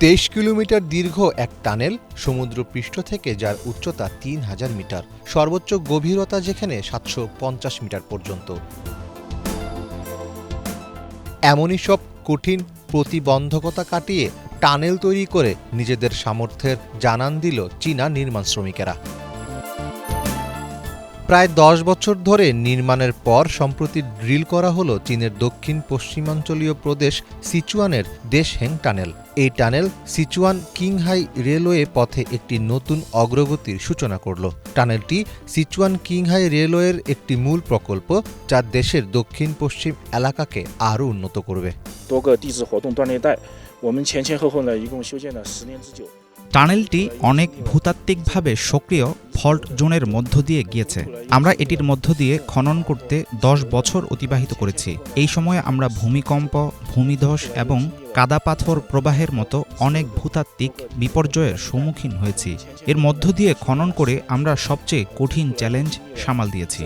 23 kilometre দীর্ঘ এক tunnel, সমুদ্রপৃষ্ঠ থেকে যার উচ্চতা 3000 মিটার, সর্বোচ্চ গভীরতা যেখানে 750 মিটার পর্যন্ত। এমনই সব কঠিন প্রতিবন্ধকতা কাটিয়ে টানেল তৈরি করে নিজেদের সামর্থ্যের জানান দিল চীনা নির্মাণ শ্রমিকেরা। প্রায় 10 বছর ধরে নির্মাণের পর সম্প্রতি ড্রিল করা হলো চীনের দক্ষিণ পশ্চিমাঞ্চলীয় প্রদেশ সিচুয়ানের দেশহেং টানেল। এই টানেল সিচুয়ান কিংহাই রেলওয়ে পথে একটি নতুন অগ্রগতির সূচনা করল। টানেলটি সিচুয়ান কিংহাই রেলওয়ের একটি মূল প্রকল্প, যা দেশের দক্ষিণ পশ্চিম এলাকাকে আরও উন্নত করবে। টানেলটি অনেক ভূতাত্ত্বিকভাবে সক্রিয় ফল্ট জোনের মধ্য দিয়ে গিয়েছে। আমরা এটির মধ্য দিয়ে খনন করতে 10 বছর অতিবাহিত করেছি। এই সময়ে আমরা ভূমিকম্প, ভূমিধস এবং কাদা পাথর প্রবাহের মতো অনেক ভূতাত্ত্বিক বিপর্যয়ের সম্মুখীন হয়েছি। এর মধ্য দিয়ে খনন করে আমরা সবচেয়ে কঠিন চ্যালেঞ্জ সামাল দিয়েছি।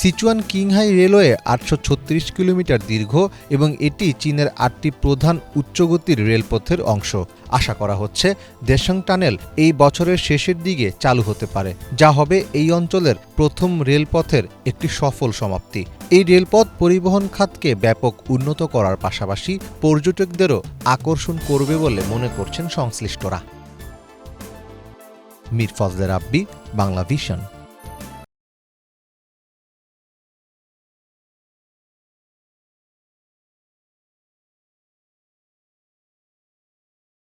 সিচুয়ান কিংহাই রেলওয়ে 836 কিলোমিটার দীর্ঘ এবং এটি চীনের 8টি প্রধান উচ্চগতির রেলপথের অংশ। আশা করা হচ্ছে দেশং টানেল এই বছরের শেষের দিকে চালু হতে পারে, যা হবে এই অঞ্চলের প্রথম রেলপথের একটি সফল সমাপ্তি। এই রেলপথ পরিবহন খাতকে ব্যাপক উন্নত করার পাশাপাশি পর্যটকদেরও আকর্ষণ করবে বলে মনে করছেন সংশ্লিষ্টরা। মীর ফজলে রাব্বি, বাংলা ভিশন।